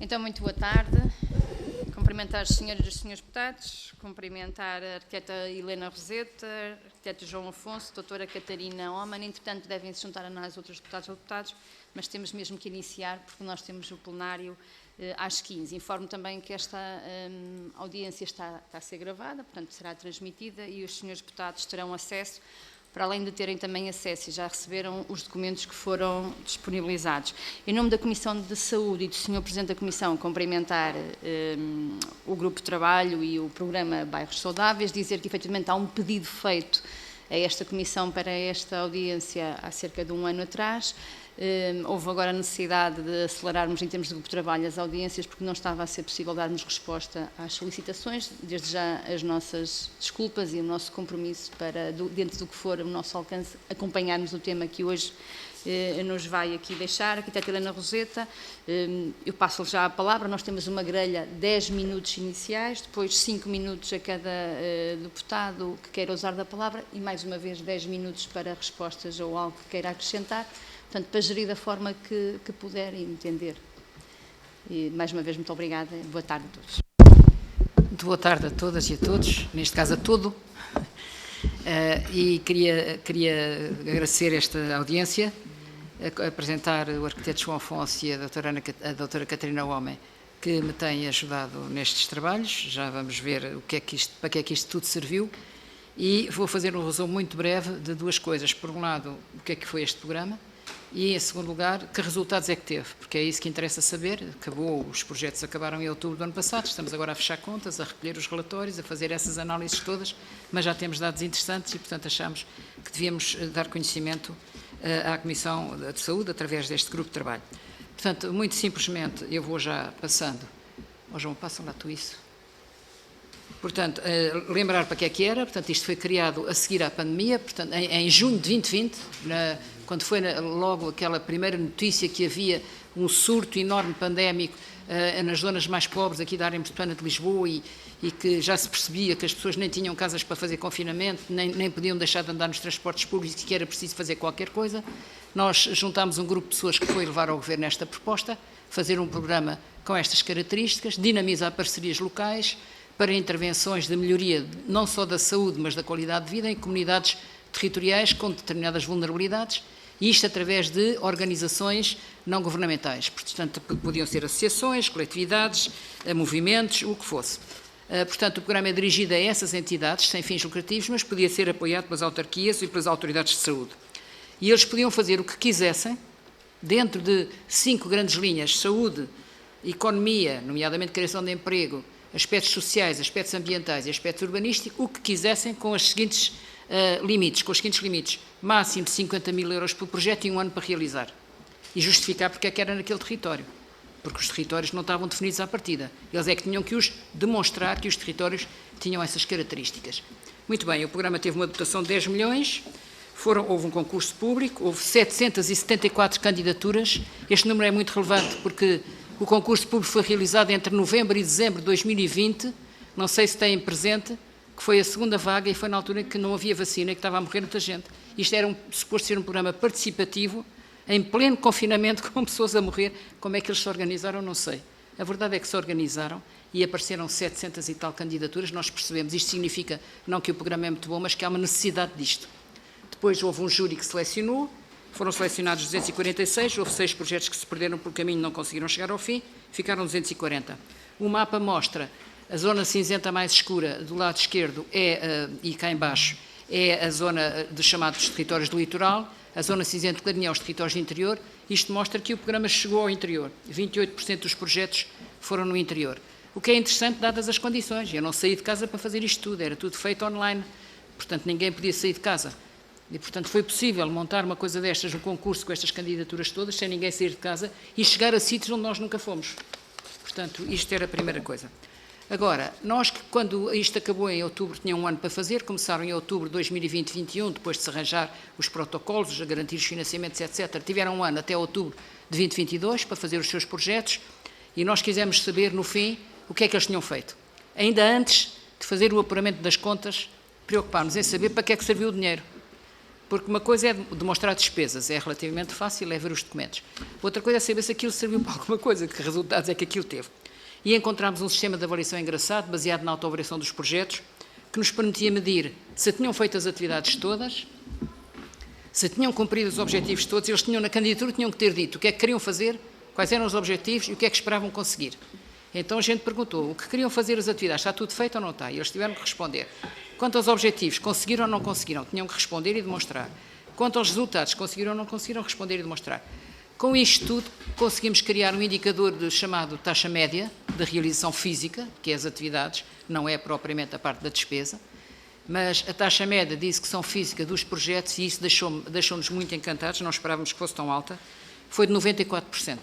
Então, muito boa tarde. Cumprimentar as senhoras e os senhores deputados, cumprimentar a arquiteta Helena Roseta, arquiteto João Afonso, doutora Catarina Oman. Entretanto, devem se juntar a nós outros deputados ou deputados, mas temos mesmo que iniciar, porque nós temos o plenário às 15. Informo também que esta audiência está a ser gravada, portanto será transmitida e os senhores deputados terão acesso, para além de terem também acesso e já receberam os documentos que foram disponibilizados. Em nome da Comissão de Saúde e do Sr. Presidente da Comissão, cumprimentar o Grupo de Trabalho e o Programa Bairros Saudáveis, dizer que efetivamente há um pedido feito a esta Comissão para esta audiência há cerca de um ano atrás. Houve agora a necessidade de acelerarmos em termos de grupo de trabalho as audiências porque não estava a ser possível darmos resposta às solicitações, desde já as nossas desculpas e o nosso compromisso para, dentro do que for o nosso alcance, acompanharmos o tema que hoje nos vai aqui deixar. Arquiteta Helena Roseta, eu passo-lhe já a palavra. Nós temos uma grelha 10 minutos iniciais, depois 5 minutos a cada deputado que queira usar da palavra e mais uma vez 10 minutos para respostas ou algo que queira acrescentar. Portanto, para gerir da forma que puder entender. E, mais uma vez, muito obrigada. Boa tarde a todos. Muito boa tarde a todas e a todos, neste caso a todo. E queria agradecer esta audiência, apresentar o arquiteto João Afonso e a doutora Catarina Oman, que me têm ajudado nestes trabalhos. Já vamos ver para que é que isto tudo serviu. E vou fazer um resumo muito breve de duas coisas. Por um lado, o que é que foi este programa? E, em segundo lugar, que resultados é que teve? Porque é isso que interessa saber. Os projetos acabaram em outubro do ano passado, estamos agora a fechar contas, a recolher os relatórios, a fazer essas análises todas, mas já temos dados interessantes e, portanto, achamos que devíamos dar conhecimento à Comissão de Saúde através deste grupo de trabalho. Portanto, muito simplesmente, eu vou já passando. João, passa lá tu isso. Portanto, lembrar para que era. Portanto, isto foi criado a seguir à pandemia, portanto, em junho de 2020, quando foi logo aquela primeira notícia que havia um surto enorme pandémico nas zonas mais pobres aqui da área metropolitana de Lisboa e que já se percebia que as pessoas nem tinham casas para fazer confinamento, nem podiam deixar de andar nos transportes públicos e que era preciso fazer qualquer coisa. Nós juntámos um grupo de pessoas que foi levar ao Governo esta proposta, fazer um programa com estas características, dinamizar parcerias locais para intervenções de melhoria não só da saúde, mas da qualidade de vida em comunidades territoriais com determinadas vulnerabilidades, e isto através de organizações não governamentais. Portanto, podiam ser associações, coletividades, movimentos, o que fosse. Portanto, o programa é dirigido a essas entidades sem fins lucrativos, mas podia ser apoiado pelas autarquias e pelas autoridades de saúde. E eles podiam fazer o que quisessem, dentro de 5 grandes linhas: saúde, economia, nomeadamente criação de emprego, aspectos sociais, aspectos ambientais e aspectos urbanísticos, o que quisessem com os seguintes limites. Máximo de 50 mil euros por projeto e um ano para realizar. E justificar porque é que era naquele território. Porque os territórios não estavam definidos à partida. Eles é que tinham que os demonstrar que os territórios tinham essas características. Muito bem, o programa teve uma dotação de 10 milhões, houve um concurso público, houve 774 candidaturas. Este número é muito relevante porque o concurso público foi realizado entre novembro e dezembro de 2020, não sei se têm presente, que foi a segunda vaga e foi na altura em que não havia vacina e que estava a morrer muita gente. Isto era suposto ser um programa participativo, em pleno confinamento, com pessoas a morrer. Como é que eles se organizaram, não sei. A verdade é que se organizaram e apareceram 700 e tal candidaturas. Nós percebemos, isto significa não que o programa é muito bom, mas que há uma necessidade disto. Depois houve um júri que selecionou, foram selecionados 246, houve 6 projetos que se perderam pelo caminho, não conseguiram chegar ao fim, ficaram 240. O mapa mostra a zona cinzenta mais escura do lado esquerdo e cá em baixo é a zona dos chamados territórios do litoral, a zona cinzenta clarinha os territórios do interior. Isto mostra que o programa chegou ao interior. 28% dos projetos foram no interior. O que é interessante, dadas as condições. Eu não saí de casa para fazer isto tudo, era tudo feito online. Portanto, ninguém podia sair de casa. E, portanto, foi possível montar uma coisa destas, um concurso com estas candidaturas todas, sem ninguém sair de casa e chegar a sítios onde nós nunca fomos. Portanto, isto era a primeira coisa. Agora, nós que quando isto acabou em outubro, tinham um ano para fazer, começaram em outubro de 2020-21, depois de se arranjar os protocolos, a garantir os financiamentos, etc. Tiveram um ano até outubro de 2022 para fazer os seus projetos e nós quisemos saber, no fim, o que é que eles tinham feito. Ainda antes de fazer o apuramento das contas, preocupámos em saber para que é que serviu o dinheiro. Porque uma coisa é demonstrar despesas, é relativamente fácil, é ver os documentos. Outra coisa é saber se aquilo serviu para alguma coisa, que resultados é que aquilo teve. E encontramos um sistema de avaliação engraçado, baseado na autoavaliação dos projetos, que nos permitia medir se tinham feito as atividades todas, se tinham cumprido os objetivos todos. Eles tinham, na candidatura, tinham que ter dito o que é que queriam fazer, quais eram os objetivos e o que é que esperavam conseguir. Então a gente perguntou o que queriam fazer as atividades, está tudo feito ou não está? E eles tiveram que responder. Quanto aos objetivos, conseguiram ou não conseguiram? Tinham que responder e demonstrar. Quanto aos resultados, conseguiram ou não conseguiram? Responder e demonstrar. Com isto tudo, conseguimos criar um indicador chamado taxa média de realização física, que é as atividades, não é propriamente a parte da despesa, mas a taxa média diz que são física dos projetos e isso deixou-nos muito encantados, não esperávamos que fosse tão alta, foi de 94%.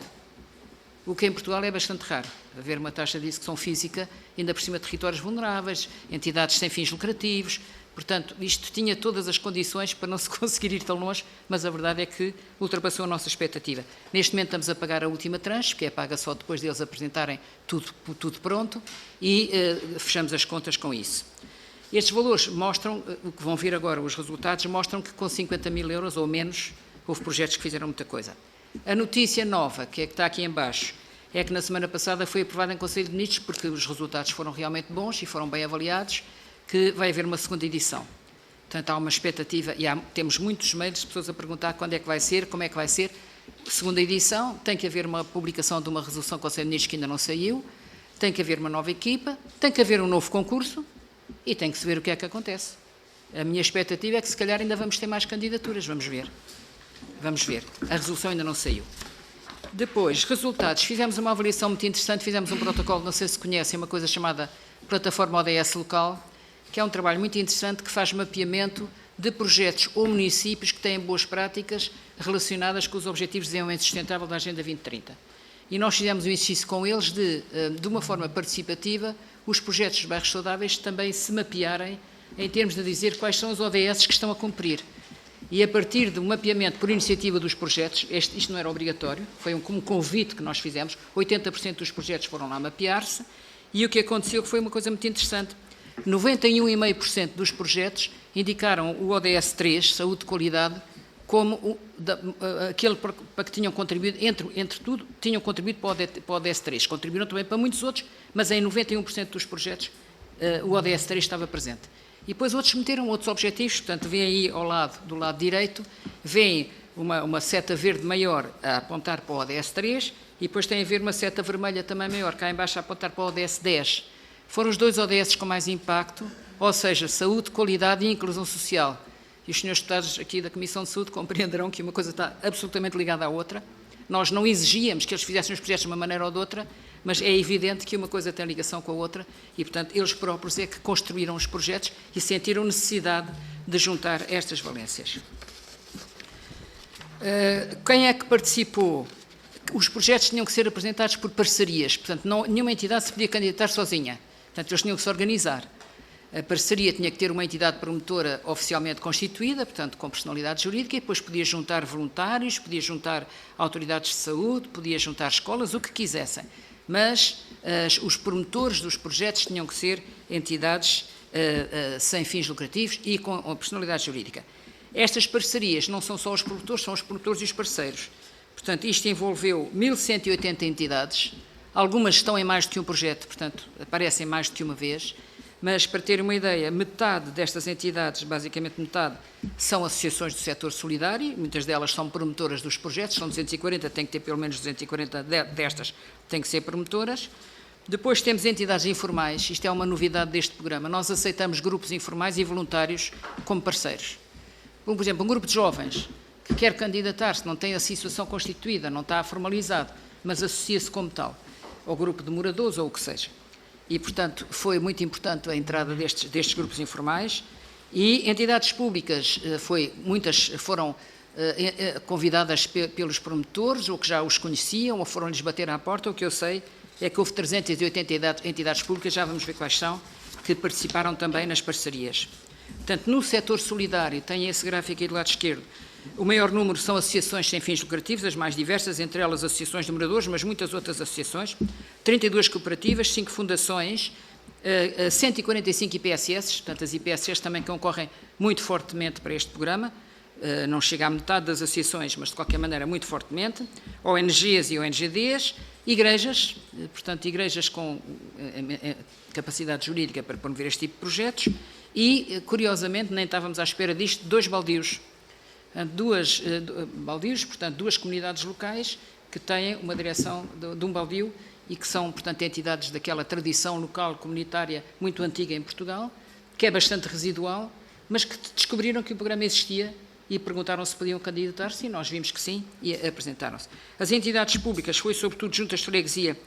O que em Portugal é bastante raro, haver uma taxa de execução física, ainda por cima de territórios vulneráveis, entidades sem fins lucrativos. Portanto, isto tinha todas as condições para não se conseguir ir tão longe, mas a verdade é que ultrapassou a nossa expectativa. Neste momento estamos a pagar a última tranche, que é paga só depois deles apresentarem tudo pronto, e fechamos as contas com isso. Estes valores mostram, o que vão vir agora, os resultados, mostram que com 50 mil euros ou menos, houve projetos que fizeram muita coisa. A notícia nova, que está aqui em baixo, é que na semana passada foi aprovada em Conselho de Ministros, porque os resultados foram realmente bons e foram bem avaliados, que vai haver uma segunda edição. Portanto, há uma expectativa, e temos muitos mails de pessoas a perguntar quando é que vai ser, como é que vai ser. Segunda edição, tem que haver uma publicação de uma resolução do Conselho de Ministros que ainda não saiu, tem que haver uma nova equipa, tem que haver um novo concurso e tem que se ver o que é que acontece. A minha expectativa é que se calhar ainda vamos ter mais candidaturas, vamos ver. Vamos ver. A resolução ainda não saiu. Depois, resultados. Fizemos uma avaliação muito interessante, fizemos um protocolo, não sei se conhecem, uma coisa chamada Plataforma ODS Local, que é um trabalho muito interessante que faz mapeamento de projetos ou municípios que têm boas práticas relacionadas com os Objetivos de Desenvolvimento Sustentável da Agenda 2030. E nós fizemos um exercício com eles de uma forma participativa, os projetos dos bairros saudáveis também se mapearem em termos de dizer quais são os ODS que estão a cumprir. E a partir de um mapeamento por iniciativa dos projetos, isto não era obrigatório, foi um convite que nós fizemos, 80% dos projetos foram lá mapear-se, e o que aconteceu foi uma coisa muito interessante. 91,5% dos projetos indicaram o ODS 3, Saúde de Qualidade, como aquele para que tinham contribuído, entre tudo, tinham contribuído para o ODS 3. Contribuíram também para muitos outros, mas em 91% dos projetos o ODS 3 estava presente. E depois outros meteram outros objetivos, portanto, vê aí do lado direito, vê uma seta verde maior a apontar para o ODS 3 e depois tem a ver uma seta vermelha também maior, cá em baixo a apontar para o ODS 10. Foram os dois ODS com mais impacto, ou seja, saúde, qualidade e inclusão social. E os senhores deputados aqui da Comissão de Saúde compreenderão que uma coisa está absolutamente ligada à outra. Nós não exigíamos que eles fizessem os projetos de uma maneira ou de outra, mas é evidente que uma coisa tem ligação com a outra e, portanto, eles próprios é que construíram os projetos e sentiram necessidade de juntar estas valências. Quem é que participou? Os projetos tinham que ser apresentados por parcerias, portanto, nenhuma entidade se podia candidatar sozinha, portanto, eles tinham que se organizar. A parceria tinha que ter uma entidade promotora oficialmente constituída, portanto, com personalidade jurídica, e depois podia juntar voluntários, podia juntar autoridades de saúde, podia juntar escolas, o que quisessem. Mas os promotores dos projetos tinham que ser entidades sem fins lucrativos e com personalidade jurídica. Estas parcerias não são só os promotores, são os promotores e os parceiros. Portanto, isto envolveu 1.180 entidades, algumas estão em mais do que um projeto, portanto, aparecem mais do que uma vez, mas, para terem uma ideia, metade destas entidades, basicamente metade, são associações do setor solidário, muitas delas são promotoras dos projetos, são 240, tem que ter pelo menos 240 destas, têm que ser promotoras. Depois temos entidades informais, isto é uma novidade deste programa, nós aceitamos grupos informais e voluntários como parceiros. Por exemplo, um grupo de jovens que quer candidatar-se, não tem a situação constituída, não está formalizado, mas associa-se como tal, ao grupo de moradores ou o que seja. E, portanto, foi muito importante a entrada destes grupos informais e entidades públicas, muitas foram convidadas pelos promotores ou que já os conheciam ou foram-lhes bater à porta. O que eu sei é que houve 380 entidades públicas, já vamos ver quais são, que participaram também nas parcerias. Portanto, no setor solidário, tem esse gráfico aí do lado esquerdo, o maior número são associações sem fins lucrativos, as mais diversas, entre elas associações de moradores, mas muitas outras associações, 32 cooperativas, 5 fundações, 145 IPSS, portanto as IPSS também concorrem muito fortemente para este programa, não chega à metade das associações, mas de qualquer maneira muito fortemente, ONGs e ONGDs, igrejas, portanto igrejas com capacidade jurídica para promover este tipo de projetos e, curiosamente, nem estávamos à espera disto, 2 baldios. Portanto, 2 comunidades locais que têm uma direção de um baldio e que são, portanto, entidades daquela tradição local comunitária muito antiga em Portugal, que é bastante residual, mas que descobriram que o programa existia e perguntaram se podiam candidatar-se, e nós vimos que sim, e apresentaram-se. As entidades públicas, foi sobretudo juntas de freguesia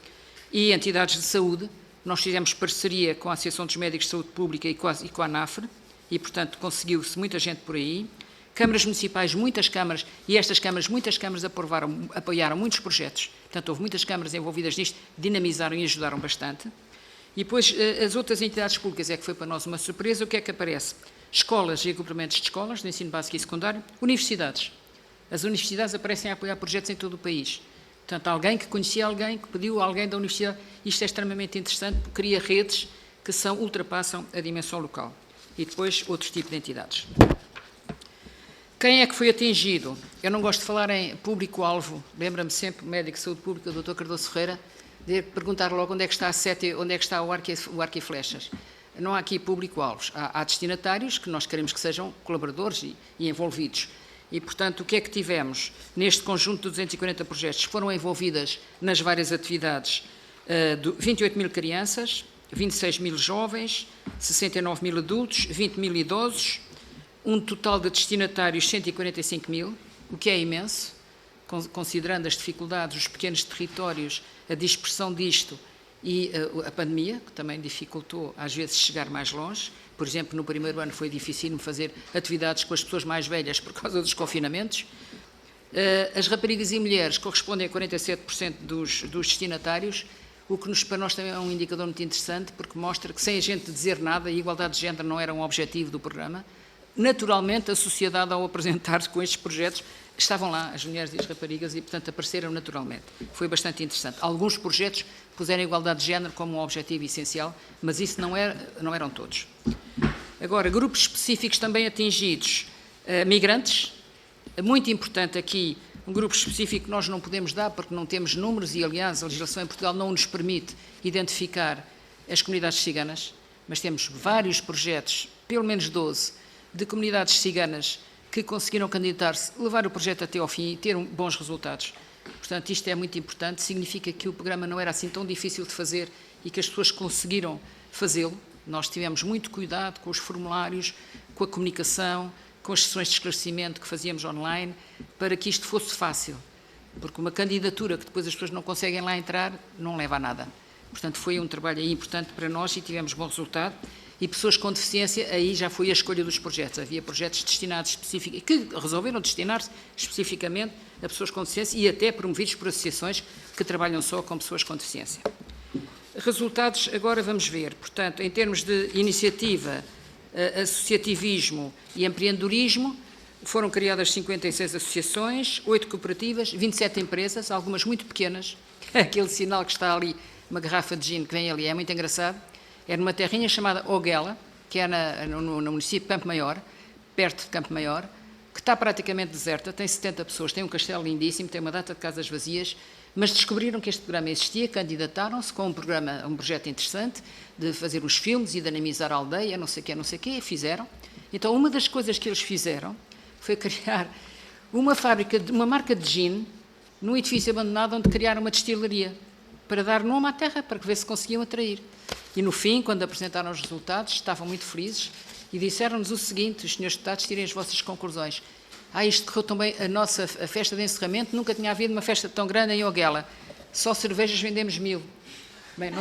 e entidades de saúde. Nós fizemos parceria com a Associação dos Médicos de Saúde Pública e com a ANAFRE, e, portanto, conseguiu-se muita gente por aí. Câmaras municipais, muitas câmaras, e estas câmaras, muitas câmaras apoiaram muitos projetos. Portanto, houve muitas câmaras envolvidas nisto, dinamizaram e ajudaram bastante. E depois, as outras entidades públicas, é que foi para nós uma surpresa, o que é que aparece? Escolas e agrupamentos de escolas, de ensino básico e secundário, universidades. As universidades aparecem a apoiar projetos em todo o país. Portanto, alguém que conhecia alguém, que pediu a alguém da universidade, isto é extremamente interessante, porque cria redes que ultrapassam a dimensão local. E depois, outros tipos de entidades. Quem é que foi atingido? Eu não gosto de falar em público-alvo, lembra-me sempre o médico de saúde pública, o Dr. Cardoso Ferreira, de perguntar logo onde é que está a seta, onde é que está o arco e flechas. Não há aqui público-alvos, há destinatários que nós queremos que sejam colaboradores e envolvidos. E, portanto, o que é que tivemos neste conjunto de 240 projetos? Foram envolvidas nas várias atividades 28 mil crianças, 26 mil jovens, 69 mil adultos, 20 mil idosos, um total de destinatários 145 mil, o que é imenso, considerando as dificuldades, os pequenos territórios, a dispersão disto e a pandemia, que também dificultou às vezes chegar mais longe. Por exemplo, no primeiro ano foi difícil fazer atividades com as pessoas mais velhas por causa dos confinamentos. As raparigas e mulheres correspondem a 47% dos destinatários, o que para nós também é um indicador muito interessante, porque mostra que sem a gente dizer nada, a igualdade de género não era um objetivo do programa. Naturalmente, a sociedade, ao apresentar-se com estes projetos, estavam lá as mulheres e as raparigas e, portanto, apareceram naturalmente. Foi bastante interessante. Alguns projetos puseram a igualdade de género como um objetivo essencial, mas isso não eram todos. Agora, grupos específicos também atingidos. Migrantes, muito importante aqui, um grupo específico que nós não podemos dar porque não temos números e, aliás, a legislação em Portugal não nos permite identificar as comunidades ciganas, mas temos vários projetos, pelo menos 12, de comunidades ciganas que conseguiram candidatar-se, levar o projeto até ao fim e ter bons resultados. Portanto, isto é muito importante, significa que o programa não era assim tão difícil de fazer e que as pessoas conseguiram fazê-lo. Nós tivemos muito cuidado com os formulários, com a comunicação, com as sessões de esclarecimento que fazíamos online, para que isto fosse fácil, porque uma candidatura que depois as pessoas não conseguem lá entrar, não leva a nada. Portanto, foi um trabalho aí importante para nós e tivemos bom resultado. E pessoas com deficiência, aí já foi a escolha dos projetos. Havia projetos destinados especificamente, que resolveram destinar-se especificamente a pessoas com deficiência e até promovidos por associações que trabalham só com pessoas com deficiência. Resultados, agora vamos ver. Portanto, em termos de iniciativa, associativismo e empreendedorismo, foram criadas 56 associações, 8 cooperativas, 27 empresas, algumas muito pequenas. Aquele sinal que está ali, uma garrafa de gin que vem ali, é muito engraçado. É numa terrinha chamada Oguela, que é no município de Campo Maior, perto de Campo Maior, que está praticamente deserta, tem 70 pessoas, tem um castelo lindíssimo, tem uma data de casas vazias, mas descobriram que este programa existia, candidataram-se com um projeto interessante de fazer os filmes e dinamizar a aldeia, não sei o quê, e fizeram. Então, uma das coisas que eles fizeram foi criar uma marca de gin num edifício abandonado onde criaram uma destilaria, para dar nome à terra, para ver se conseguiam atrair. E no fim, quando apresentaram os resultados, estavam muito felizes e disseram-nos o seguinte: os senhores deputados, tirem as vossas conclusões. Isto correu tão bem, a festa de encerramento, nunca tinha havido uma festa tão grande em Oguela. Só cervejas vendemos 1000. Bem,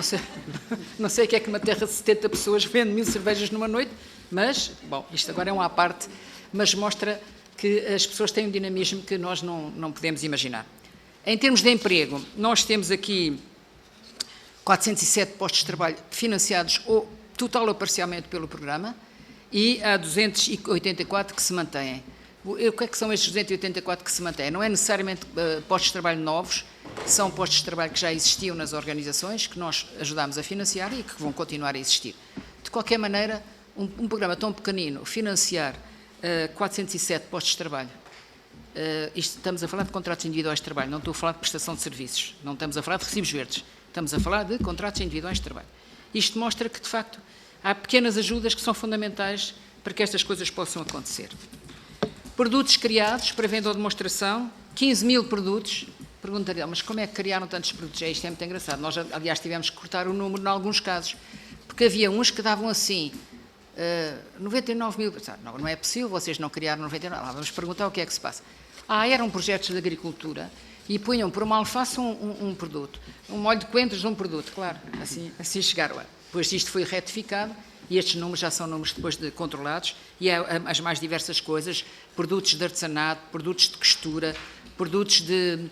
não sei o que é que uma terra de 70 pessoas vende 1000 cervejas numa noite, mas, bom, isto agora é uma à parte, mas mostra que as pessoas têm um dinamismo que nós não podemos imaginar. Em termos de emprego, nós temos aqui 407 postos de trabalho financiados ou total ou parcialmente pelo programa e há 284 que se mantêm. O que é que são estes 284 que se mantêm? Não é necessariamente postos de trabalho novos, são postos de trabalho que já existiam nas organizações, que nós ajudámos a financiar e que vão continuar a existir. De qualquer maneira, um programa tão pequenino, financiar 407 postos de trabalho. Estamos a falar de contratos individuais de trabalho, não estou a falar de prestação de serviços, não estamos a falar de recibos verdes, estamos a falar de contratos individuais de trabalho. Isto mostra que, de facto, há pequenas ajudas que são fundamentais para que estas coisas possam acontecer. Produtos criados para venda ou demonstração, 15 mil produtos. Perguntaria, mas como é que criaram tantos produtos? Isto é muito engraçado. Nós, aliás, tivemos que cortar o número em alguns casos, porque havia uns que davam assim, 99 mil. Não é possível, vocês não criaram 99. Vamos perguntar o que é que se passa. Eram projetos de agricultura e punham por uma alface um produto, um molho de coentros um produto, claro, assim chegaram. Depois isto foi retificado e estes números já são números depois controlados e as mais diversas coisas, produtos de artesanato, produtos de costura, produtos de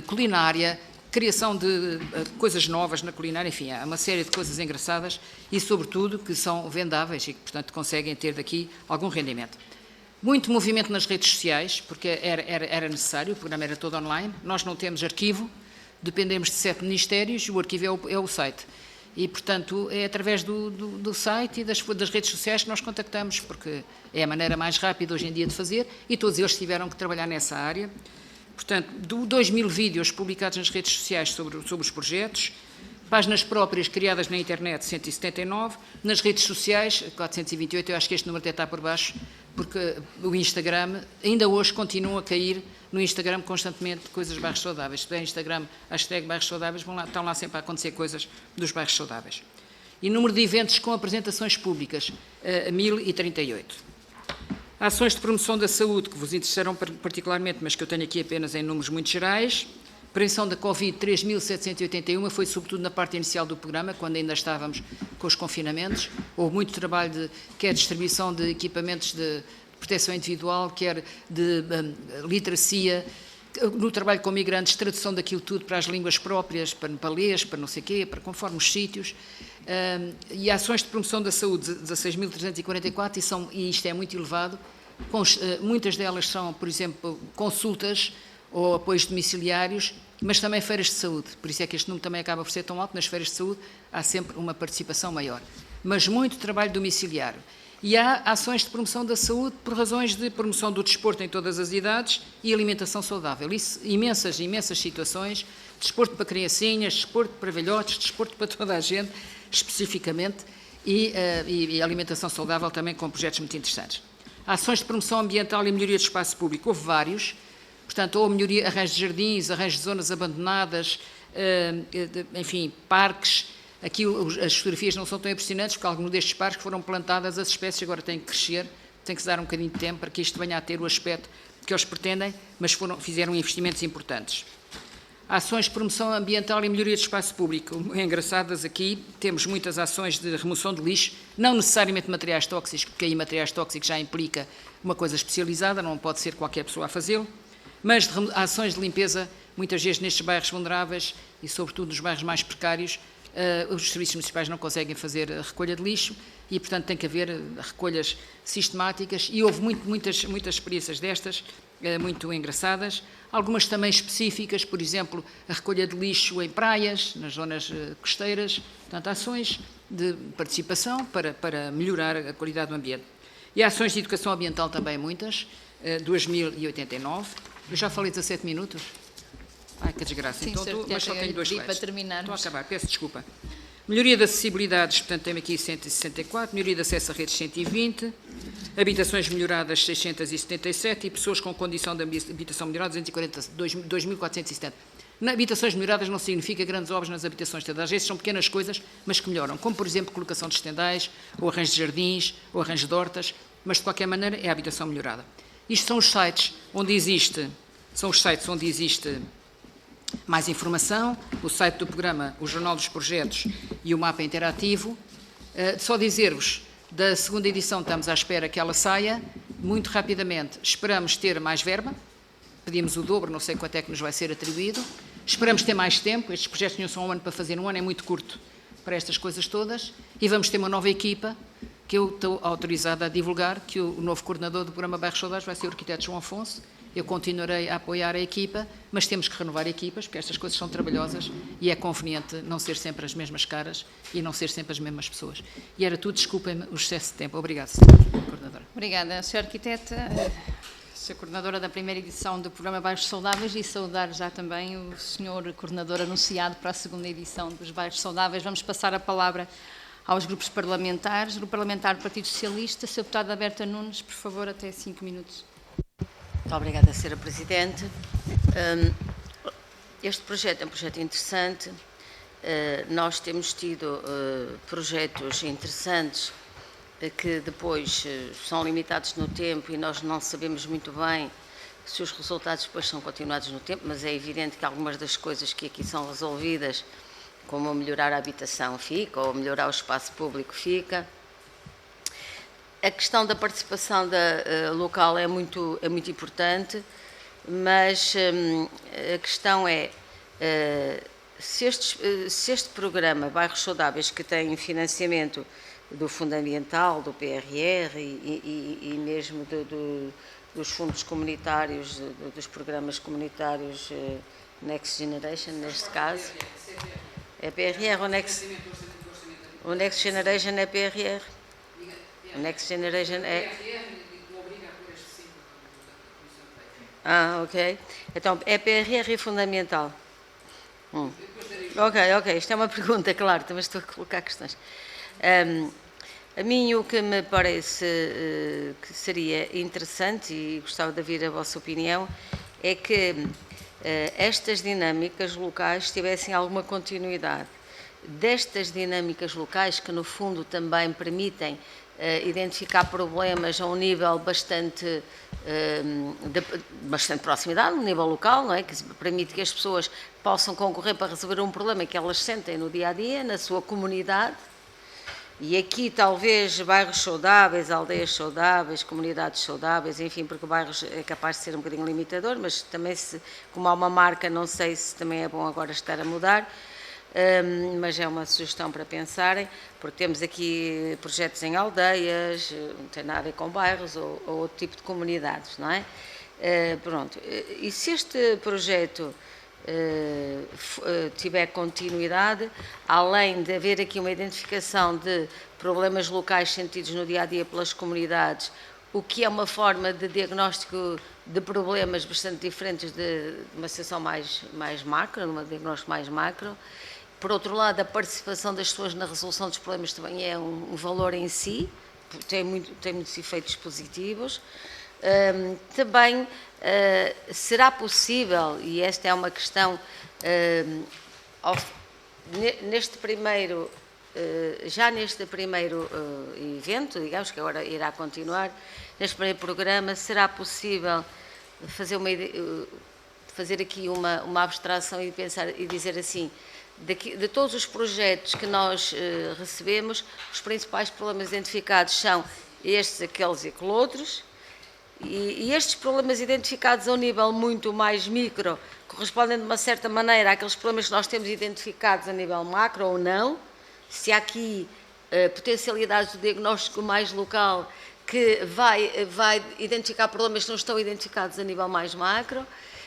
culinária, criação de coisas novas na culinária, enfim, há uma série de coisas engraçadas e, sobretudo, que são vendáveis e que, portanto, conseguem ter daqui algum rendimento. Muito movimento nas redes sociais, porque era necessário, o programa era todo online. Nós não temos arquivo, dependemos de 7 ministérios e o arquivo é o site. E, portanto, é através do site e das redes sociais que nós contactamos, porque é a maneira mais rápida hoje em dia de fazer e todos eles tiveram que trabalhar nessa área. Portanto, 2.000 vídeos publicados nas redes sociais sobre os projetos, páginas próprias criadas na internet, 179, nas redes sociais, 428, eu acho que este número até está por baixo, porque o Instagram, ainda hoje continua a cair no Instagram constantemente coisas de bairros saudáveis. Se tiver Instagram, hashtag bairros saudáveis, estão lá sempre a acontecer coisas dos bairros saudáveis. E número de eventos com apresentações públicas, 1.038. Ações de promoção da saúde, que vos interessaram particularmente, mas que eu tenho aqui apenas em números muito gerais. Prevenção da Covid, 3.781, foi sobretudo na parte inicial do programa, quando ainda estávamos com os confinamentos. Houve muito trabalho, quer distribuição de equipamentos de proteção individual, quer de literacia, no trabalho com migrantes, tradução daquilo tudo para as línguas próprias, para nepalês, para não sei o quê, para conforme os sítios. E ações de promoção da saúde, 16.344, e isto é muito elevado. Muitas delas são, por exemplo, consultas ou apoios domiciliários, mas também feiras de saúde. Por isso é que este número também acaba por ser tão alto. Nas feiras de saúde há sempre uma participação maior. Mas muito trabalho domiciliário. E há ações de promoção da saúde por razões de promoção do desporto em todas as idades e alimentação saudável. Isso, imensas situações. Desporto para criancinhas, desporto para velhotes, desporto para toda a gente, especificamente, e alimentação saudável também com projetos muito interessantes. Ações de promoção ambiental e melhoria do espaço público. Houve vários. Portanto, ou melhoria, arranjos de jardins, arranjos de zonas abandonadas, enfim, parques. Aqui as fotografias não são tão impressionantes, porque alguns destes parques foram plantadas, as espécies agora têm que crescer, tem que se dar um bocadinho de tempo para que isto venha a ter o aspecto que eles pretendem, mas fizeram investimentos importantes. Ações de promoção ambiental e melhoria do espaço público. Engraçadas aqui, temos muitas ações de remoção de lixo, não necessariamente materiais tóxicos, porque aí materiais tóxicos já implica uma coisa especializada, não pode ser qualquer pessoa a fazê-lo, mas ações de limpeza, muitas vezes nestes bairros vulneráveis e, sobretudo, nos bairros mais precários, os serviços municipais não conseguem fazer a recolha de lixo e, portanto, tem que haver recolhas sistemáticas e houve muitas experiências destas, muito engraçadas, algumas também específicas, por exemplo, a recolha de lixo em praias, nas zonas costeiras, portanto, ações de participação para melhorar a qualidade do ambiente. E ações de educação ambiental também muitas, 2.089. Eu já falei 17 minutos? Ai, que desgraça. Sim, então, mas só tenho 2 slides. Para terminar. Estou a acabar, peço desculpa. Melhoria de acessibilidades, portanto, temos aqui 164, melhoria de acesso a redes 120, habitações melhoradas 677 e pessoas com condição de habitação melhorada 2.470. Habitações melhoradas não significa grandes obras nas habitações, às vezes são pequenas coisas, mas que melhoram, como, por exemplo, colocação de estendais, ou arranjo de jardins, ou arranjo de hortas, mas, de qualquer maneira, é a habitação melhorada. Isto são os sites onde existe mais informação, o site do programa, o Jornal dos Projetos e o mapa interativo. Só dizer-vos, da segunda edição estamos à espera que ela saia, muito rapidamente esperamos ter mais verba, pedimos o dobro, não sei quanto é que nos vai ser atribuído, esperamos ter mais tempo, estes projetos tinham só um ano para fazer, um ano é muito curto para estas coisas todas, e vamos ter uma nova equipa que eu estou autorizada a divulgar que o novo coordenador do programa Bairros Saudáveis vai ser o arquiteto João Afonso. Eu continuarei a apoiar a equipa, mas temos que renovar equipas, porque estas coisas são trabalhosas e é conveniente não ser sempre as mesmas caras e não ser sempre as mesmas pessoas. E era tudo, desculpem-me o excesso de tempo. Obrigada, Sra. Coordenadora. Obrigada, Sra. Arquiteta, Sra. Coordenadora da primeira edição do programa Bairros Saudáveis, e saudar já também o Sr. Coordenador anunciado para a segunda edição dos Bairros Saudáveis. Vamos passar a palavra aos grupos parlamentares. Grupo Parlamentar do Partido Socialista, Sr. Deputado Alberto Nunes, por favor, até 5 minutos. Muito obrigada, Sra. Presidente. Este projeto é um projeto interessante. Nós temos tido projetos interessantes que depois são limitados no tempo e nós não sabemos muito bem se os resultados depois são continuados no tempo, mas é evidente que algumas das coisas que aqui são resolvidas, como melhorar a habitação, fica, ou melhorar o espaço público, fica. A questão da participação local é muito importante, mas a questão é, se este programa Bairros Saudáveis, que tem financiamento do Fundo Ambiental, do PRR e mesmo dos fundos comunitários, dos programas comunitários Next Generation, neste caso, é PRR ou Next? O Next Generation é PRR? O Next Generation é... ok. Então, é PRR e fundamental. Ok. Isto é uma pergunta, claro, mas estou a colocar questões. A mim o que me parece que seria interessante, e gostava de ouvir a vossa opinião, é que estas dinâmicas locais tivessem alguma continuidade. Destas dinâmicas locais, que no fundo também permitem identificar problemas a um nível bastante proximidade, no nível local, não é? Que permite que as pessoas possam concorrer para resolver um problema que elas sentem no dia-a-dia, na sua comunidade. E aqui talvez bairros saudáveis, aldeias saudáveis, comunidades saudáveis, enfim, porque bairros é capaz de ser um bocadinho limitador, mas também, como há uma marca, não sei se também é bom agora estar a mudar. Mas é uma sugestão para pensarem, porque temos aqui projetos em aldeias, não tem nada a ver com bairros ou outro tipo de comunidades, não é? Pronto, e se este projeto tiver continuidade, além de haver aqui uma identificação de problemas locais sentidos no dia-a-dia pelas comunidades, o que é uma forma de diagnóstico de problemas bastante diferentes de uma situação mais macro, de um diagnóstico mais macro. Por outro lado, a participação das pessoas na resolução dos problemas também é um valor em si, tem muitos efeitos positivos. Também será possível, e esta é uma questão, já neste primeiro evento, digamos que agora irá continuar, neste primeiro programa, será possível fazer aqui uma abstração e pensar e dizer assim: de todos os projetos que nós recebemos, os principais problemas identificados são estes, aqueles e aqueles outros, e estes problemas identificados a um nível muito mais micro correspondem de uma certa maneira àqueles problemas que nós temos identificados a nível macro ou não. Se há aqui potencialidades do diagnóstico mais local que vai identificar problemas que não estão identificados a nível mais macro.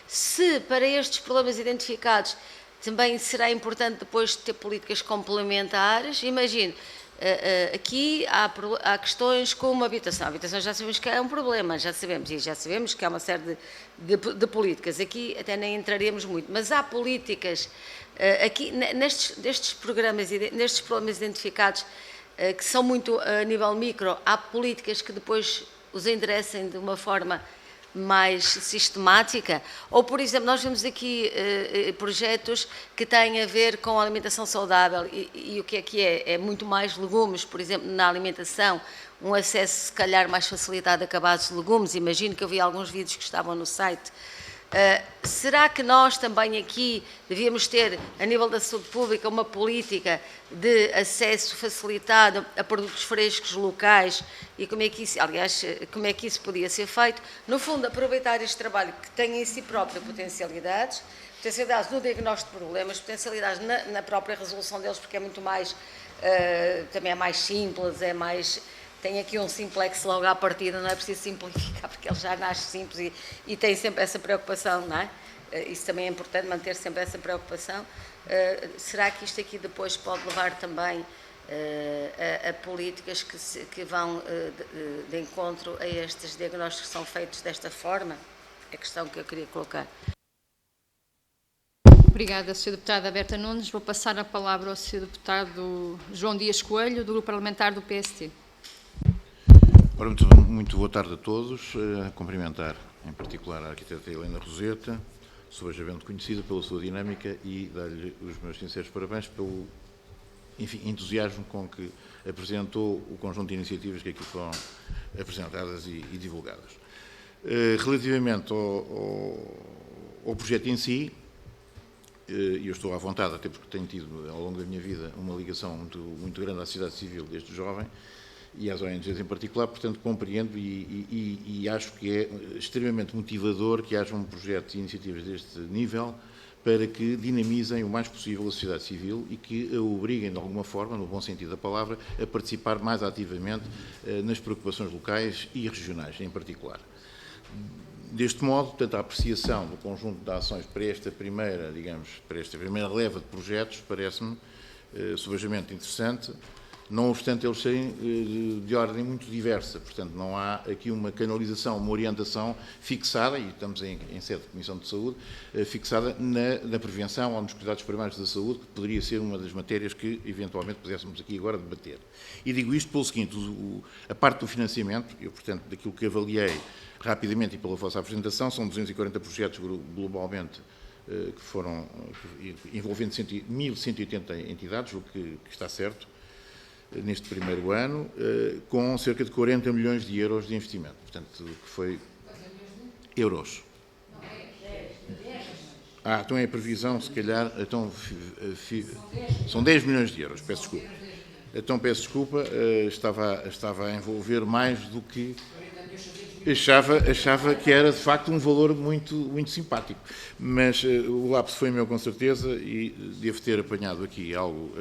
Se para estes problemas identificados também será importante depois ter políticas complementares. Imagine, aqui há questões como a habitação. A habitação já sabemos que é um problema, já sabemos que há uma série de políticas. Aqui até nem entraremos muito, mas há políticas, aqui nestes programas, nestes problemas identificados, que são muito a nível micro, há políticas que depois os enderecem de uma forma mais sistemática, ou, por exemplo, nós vemos aqui projetos que têm a ver com a alimentação saudável e o que é? É muito mais legumes, por exemplo, na alimentação, um acesso, se calhar, mais facilitado a acabados de legumes. Imagino que eu vi alguns vídeos que estavam no site. Será que nós também aqui devíamos ter, a nível da saúde pública, uma política de acesso facilitado a produtos frescos locais e como é que isso podia ser feito? No fundo, aproveitar este trabalho que tem em si próprio potencialidades no diagnóstico de problemas, potencialidades na própria resolução deles, porque é muito mais, também é mais simples, tem aqui um simplex logo à partida, não é preciso simplificar, porque ele já nasce simples e tem sempre essa preocupação, não é? Isso também é importante, manter sempre essa preocupação. Será que isto aqui depois pode levar também a políticas que vão de encontro a estes diagnósticos que são feitos desta forma? É a questão que eu queria colocar. Obrigada, Sra. Deputada Berta Nunes. Vou passar a palavra ao Sr. Deputado João Dias Coelho, do Grupo Parlamentar do PST. Ora, muito boa tarde a todos. Cumprimentar, em particular, a arquiteta Helena Roseta, sobejamente conhecida pela sua dinâmica, e dar-lhe os meus sinceros parabéns pelo, enfim, entusiasmo com que apresentou o conjunto de iniciativas que aqui foram apresentadas e divulgadas. Relativamente ao projeto em si, eu estou à vontade, até porque tenho tido, ao longo da minha vida, uma ligação muito grande à sociedade civil desde jovem, e às ONGs em particular, portanto compreendo e acho que é extremamente motivador que haja um projeto de iniciativas deste nível para que dinamizem o mais possível a sociedade civil e que a obriguem, de alguma forma, no bom sentido da palavra, a participar mais ativamente nas preocupações locais e regionais, em particular. Deste modo, portanto, a apreciação do conjunto de ações para esta primeira, digamos, para esta primeira leva de projetos parece-me sobejamente interessante, não obstante eles serem de ordem muito diversa. Portanto, não há aqui uma canalização, uma orientação fixada, e estamos em sede de Comissão de Saúde, fixada na prevenção ou nos cuidados primários da saúde, que poderia ser uma das matérias que, eventualmente, pudéssemos aqui agora debater. E digo isto pelo seguinte, a parte do financiamento, eu, portanto, daquilo que avaliei rapidamente e pela vossa apresentação, são 240 projetos globalmente que foram envolvendo 1.180 entidades, o que está certo, neste primeiro ano, com cerca de 40 milhões de euros de investimento. Portanto, que foi euros. Então é a previsão, se calhar, então, são 10 milhões de euros, peço desculpa. Então, peço desculpa, estava a envolver mais do que... Achava que era, de facto, um valor muito simpático. Mas o lapso foi meu, com certeza, e devo ter apanhado aqui algo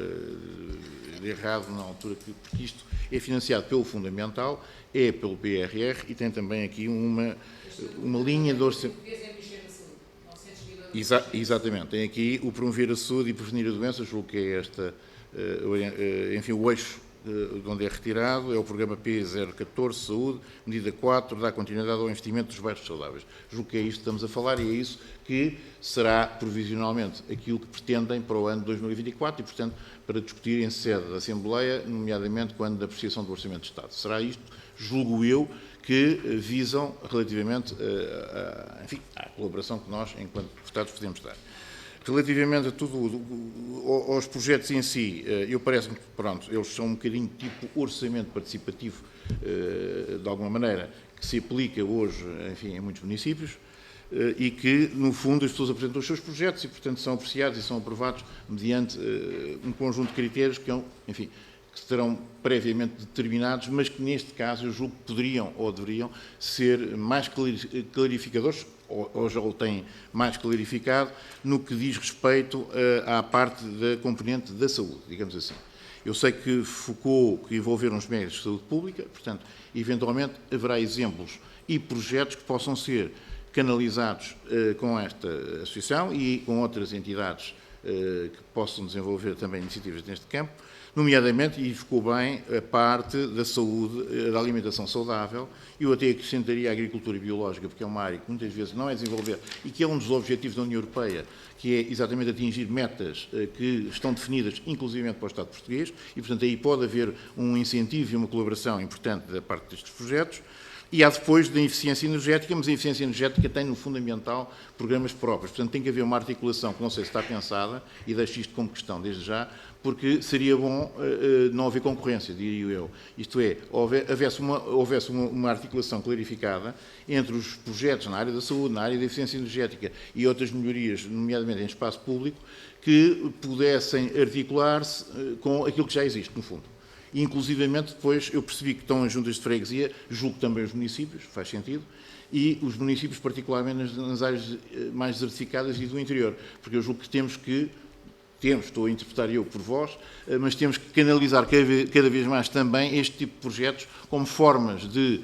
de errado na altura, porque isto é financiado pelo Fundamental, é pelo PRR e tem também aqui uma linha de orçamento. Exatamente, tem aqui o promover a saúde e prevenir a doença, julgo que é enfim, o eixo de onde é retirado, é o programa P014, Saúde, medida 4, dá continuidade ao investimento dos bairros saudáveis. Julgo que é isto que estamos a falar e é isso que será, provisionalmente, aquilo que pretendem para o ano de 2024 e, portanto, para discutir em sede da Assembleia, nomeadamente quando da apreciação do Orçamento de Estado. Será isto, julgo eu, que visam relativamente enfim, à colaboração que nós, enquanto deputados, podemos dar. Relativamente a tudo, aos projetos em si, eu parece-me que, pronto, eles são um bocadinho tipo orçamento participativo, de alguma maneira, que se aplica hoje, enfim, em muitos municípios, e que, no fundo, as pessoas apresentam os seus projetos e, portanto, são apreciados e são aprovados mediante um conjunto de critérios que, enfim, que estarão previamente determinados, mas que, neste caso, eu julgo que poderiam ou deveriam ser mais clarificadores, ou já o têm mais clarificado, no que diz respeito à parte da componente da saúde, digamos assim. Eu sei que focou, que envolveram os médicos de saúde pública, portanto, eventualmente haverá exemplos e projetos que possam ser canalizados com esta associação e com outras entidades que possam desenvolver também iniciativas neste campo, nomeadamente, e ficou bem, a parte da saúde, da alimentação saudável. Eu até acrescentaria a agricultura biológica, porque é uma área que muitas vezes não é desenvolvida e que é um dos objetivos da União Europeia, que é exatamente atingir metas que estão definidas, inclusivamente para o Estado português, e, portanto, aí pode haver um incentivo e uma colaboração importante da parte destes projetos. E há depois da eficiência energética, mas a eficiência energética tem no fundamental programas próprios. Portanto, tem que haver uma articulação que não sei se está pensada, e deixo isto como questão desde já, porque seria bom não haver concorrência, diria eu. Isto é, houvesse uma articulação clarificada entre os projetos na área da saúde, na área da eficiência energética e outras melhorias, nomeadamente em espaço público, que pudessem articular-se com aquilo que já existe, no fundo. E, inclusivamente, depois eu percebi que estão as juntas de freguesia, julgo também os municípios, faz sentido, e os municípios, particularmente nas áreas mais desertificadas e do interior, porque eu julgo que temos que estou a interpretar eu por vós, mas temos que canalizar cada vez mais também este tipo de projetos como formas de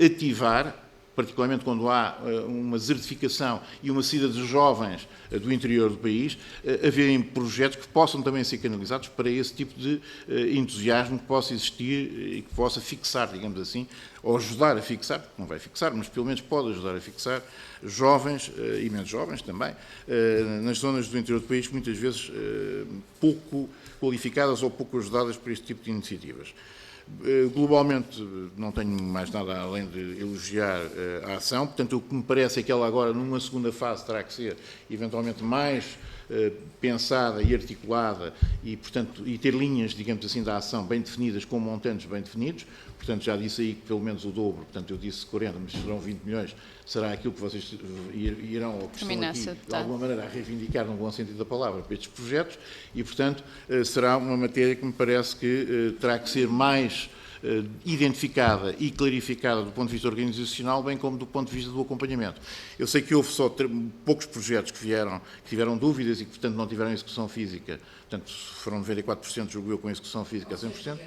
ativar, particularmente quando há uma desertificação e uma saída de jovens do interior do país, haverem projetos que possam também ser canalizados para esse tipo de entusiasmo que possa existir e que possa fixar, digamos assim, ou ajudar a fixar, não vai fixar, mas pelo menos pode ajudar a fixar jovens e menos jovens também, nas zonas do interior do país, muitas vezes pouco qualificadas ou pouco ajudadas por este tipo de iniciativas. Globalmente, não tenho mais nada além de elogiar a ação, portanto, o que me parece é que ela agora, numa segunda fase, terá que ser eventualmente mais pensada e articulada e, portanto, e ter linhas, digamos assim, da ação bem definidas, com montantes bem definidos. Portanto, já disse aí que pelo menos o dobro, portanto, eu disse 40, mas serão 20 milhões, será aquilo que vocês irão, ou que estão aqui, de alguma maneira, a reivindicar, no bom sentido da palavra, para estes projetos, e, portanto, será uma matéria que me parece que terá que ser mais identificada e clarificada do ponto de vista organizacional, bem como do ponto de vista do acompanhamento. Eu sei que houve só poucos projetos que tiveram dúvidas e que, portanto, não tiveram execução física, portanto, foram 94%, julgo eu, com execução física a 100%.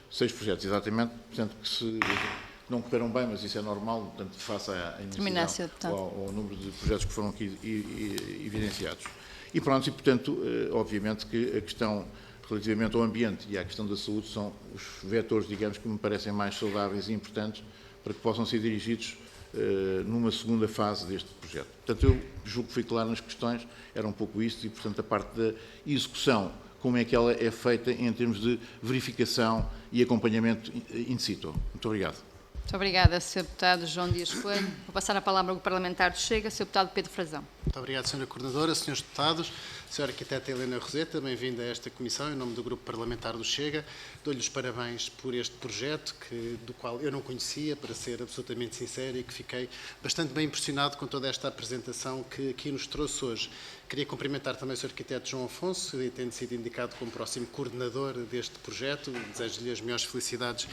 6 projetos, exatamente, portanto, que se não correram bem, mas isso é normal, portanto, face à imensidão, ao número de projetos que foram aqui evidenciados. E pronto, e portanto, obviamente que a questão relativamente ao ambiente e à questão da saúde são os vetores, digamos, que me parecem mais saudáveis e importantes para que possam ser dirigidos numa segunda fase deste projeto. Portanto, eu julgo que fui claro nas questões, era um pouco isto, e portanto a parte da execução, como é que ela é feita em termos de verificação e acompanhamento in situ. Muito obrigado. Muito obrigada, Sr. Deputado João Dias Coelho. Vou passar a palavra ao Parlamentar do Chega, Sr. Deputado Pedro Frazão. Muito obrigado, Sra. Coordenadora, Srs. Deputados, Sra. Arquiteta Helena Roseta, bem-vinda a esta comissão, em nome do Grupo Parlamentar do Chega. Dou-lhe os parabéns por este projeto, do qual eu não conhecia, para ser absolutamente sincero, e que fiquei bastante bem impressionado com toda esta apresentação que aqui nos trouxe hoje. Queria cumprimentar também o Sr. Arquiteto João Afonso, tendo sido indicado como próximo coordenador deste projeto. Desejo-lhe as melhores felicidades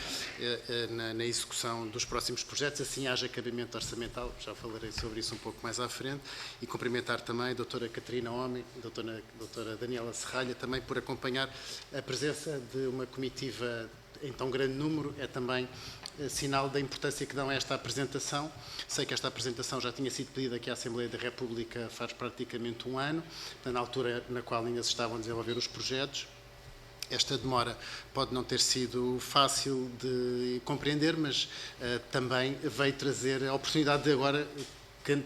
na execução dos próximos projetos, assim haja cabimento orçamental, já falarei sobre isso um pouco mais à frente, e cumprimentar também a doutora Catarina Homem, a doutora Daniela Serralha, também por acompanhar a presença de uma comitiva em tão grande número. É também sinal da importância que dão a esta apresentação. Sei que esta apresentação já tinha sido pedida aqui à Assembleia da República faz praticamente um ano, na altura na qual ainda se estavam a desenvolver os projetos. Esta demora pode não ter sido fácil de compreender, mas também veio trazer a oportunidade de agora,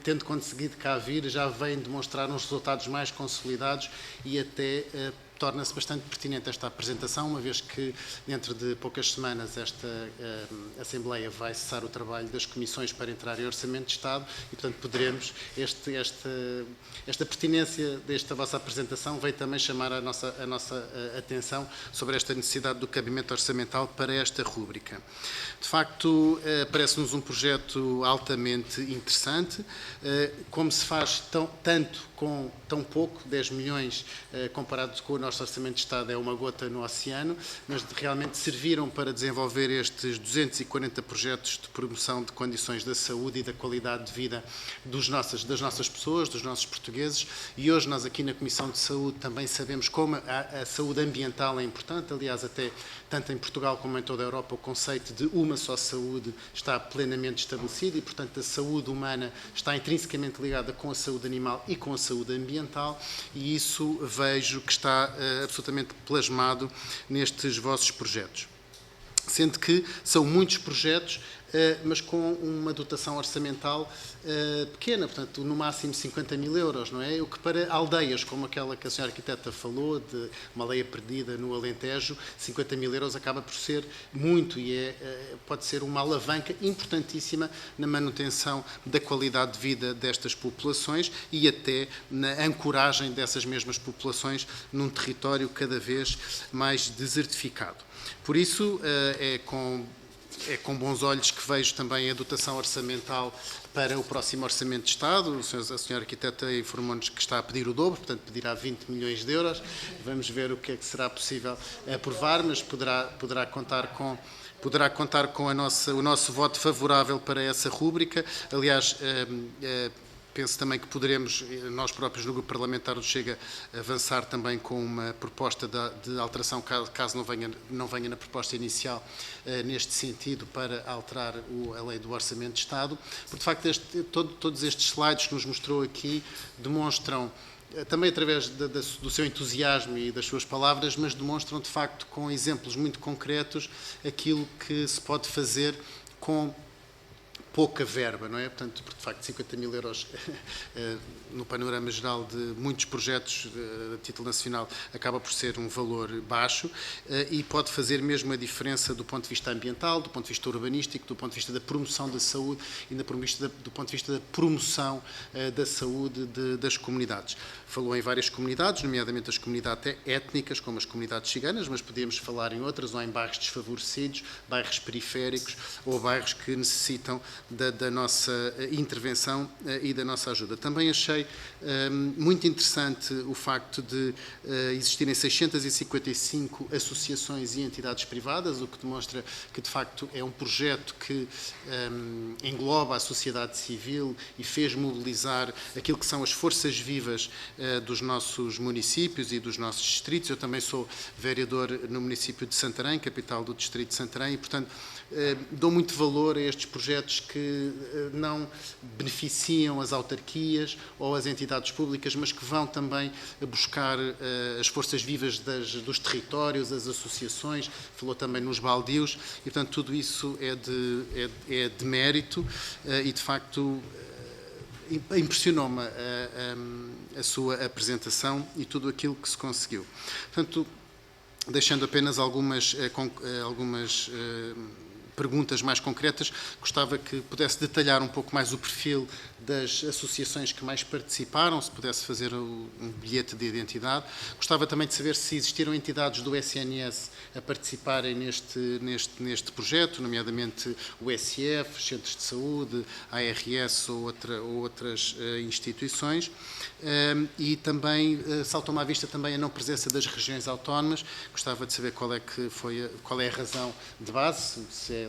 tendo conseguido cá vir, já vem demonstrar uns resultados mais consolidados e até torna-se bastante pertinente esta apresentação, uma vez que dentro de poucas semanas esta Assembleia vai cessar o trabalho das comissões para entrar em Orçamento de Estado e, portanto, poderemos, esta pertinência desta vossa apresentação veio também chamar a nossa atenção sobre esta necessidade do cabimento orçamental para esta rúbrica. De facto, parece-nos um projeto altamente interessante. Como se faz tanto com tão pouco, 10 milhões, comparado com o nosso Orçamento de Estado, é uma gota no oceano, mas realmente serviram para desenvolver estes 240 projetos de promoção de condições da saúde e da qualidade de vida das nossas pessoas, dos nossos portugueses, e hoje nós aqui na Comissão de Saúde também sabemos como a saúde ambiental é importante. Aliás, até tanto em Portugal como em toda a Europa, o conceito de uma só saúde está plenamente estabelecido e, portanto, a saúde humana está intrinsecamente ligada com a saúde animal e com a saúde ambiental, e isso vejo que está absolutamente plasmado nestes vossos projetos. Sendo que são muitos projetos, mas com uma dotação orçamental pequena, portanto, no máximo 50 mil euros, não é? O que para aldeias como aquela que a senhora arquiteta falou, de uma aldeia perdida no Alentejo, 50 mil euros acaba por ser muito e pode ser uma alavanca importantíssima na manutenção da qualidade de vida destas populações e até na ancoragem dessas mesmas populações num território cada vez mais desertificado. Por isso, é com bons olhos que vejo também a dotação orçamental para o próximo Orçamento de Estado. A senhora arquiteta informou-nos que está a pedir o dobro, portanto pedirá 20 milhões de euros. Vamos ver o que é que será possível aprovar, mas poderá contar com o nosso voto favorável para essa rúbrica. Aliás, penso também que poderemos, nós próprios no Grupo Parlamentar do Chega, avançar também com uma proposta de alteração, caso não venha na proposta inicial, neste sentido, para alterar a Lei do Orçamento de Estado. Porque, de facto, todos estes slides que nos mostrou aqui demonstram, também através do seu entusiasmo e das suas palavras, mas demonstram, de facto, com exemplos muito concretos, aquilo que se pode fazer com pouca verba, não é? Portanto, porque de facto 50 mil euros no panorama geral de muitos projetos a título nacional acaba por ser um valor baixo e pode fazer mesmo a diferença do ponto de vista ambiental, do ponto de vista urbanístico, do ponto de vista da promoção da saúde e do ponto de vista da promoção da saúde das comunidades. Falou em várias comunidades, nomeadamente as comunidades étnicas, como as comunidades ciganas, mas podíamos falar em outras, ou em bairros desfavorecidos, bairros periféricos ou bairros que necessitam da nossa intervenção e da nossa ajuda. Também achei muito interessante o facto de existirem 655 associações e entidades privadas, o que demonstra que, de facto, é um projeto que engloba a sociedade civil e fez mobilizar aquilo que são as forças vivas dos nossos municípios e dos nossos distritos. Eu também sou vereador no município de Santarém, capital do distrito de Santarém, e, portanto, dou muito valor a estes projetos que não beneficiam as autarquias ou as entidades públicas, mas que vão também buscar as forças vivas dos territórios, as associações, falou também nos baldios, e, portanto, tudo isso é de mérito e, de facto, impressionou-me a sua apresentação e tudo aquilo que se conseguiu. Portanto, deixando apenas algumas perguntas mais concretas, gostava que pudesse detalhar um pouco mais o perfil das associações que mais participaram, se pudesse fazer um bilhete de identidade. Gostava também de saber se existiram entidades do SNS a participarem neste projeto, nomeadamente o SF, centros de saúde, a ARS ou outras instituições. E também saltou-me à vista também a não presença das regiões autónomas. Gostava de saber qual é a razão de base, se é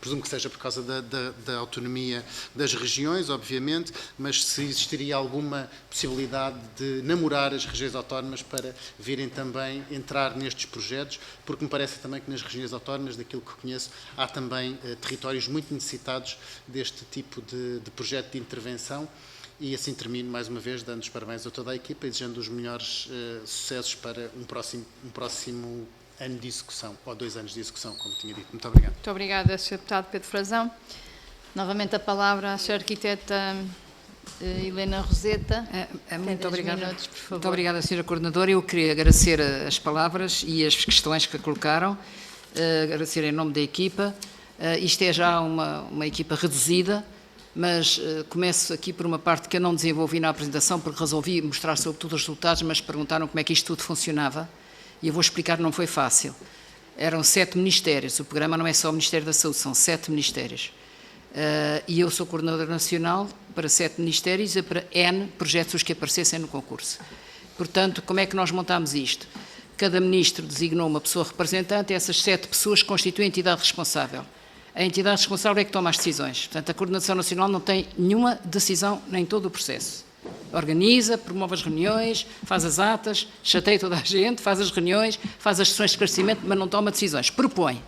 presumo que seja por causa da autonomia das regiões, obviamente, mas se existiria alguma possibilidade de namorar as regiões autónomas para virem também entrar nestes projetos, porque me parece também que nas regiões autónomas, daquilo que conheço, há também territórios muito necessitados deste tipo de projeto de intervenção. E assim termino, mais uma vez, dando os parabéns a toda a equipa e desejando os melhores sucessos para um próximo ano de execução, ou 2 anos de execução, como tinha dito. Muito obrigado. Muito obrigada, Sr. Deputado Pedro Frazão. Novamente a palavra à Sra. Arquiteta Helena Roseta. Muito obrigada. Minutos, por favor. Muito obrigada, Sra. Coordenadora. Eu queria agradecer as palavras e as questões que colocaram, agradecer em nome da equipa. Isto é já uma equipa reduzida, mas começo aqui por uma parte que eu não desenvolvi na apresentação, porque resolvi mostrar sobretudo os resultados, mas perguntaram como é que isto tudo funcionava. E eu vou explicar, não foi fácil. Eram 7 ministérios, o programa não é só o Ministério da Saúde, são 7 ministérios. E eu sou coordenadora nacional para 7 ministérios e para N projetos os que aparecessem no concurso. Portanto, como é que nós montámos isto? Cada ministro designou uma pessoa representante e essas 7 pessoas constituem a entidade responsável. A entidade responsável é que toma as decisões. Portanto, a Coordenação Nacional não tem nenhuma decisão nem todo o processo. Organiza, promove as reuniões, faz as atas, chateia toda a gente, faz as reuniões, faz as sessões de esclarecimento, mas não toma decisões. Propõe.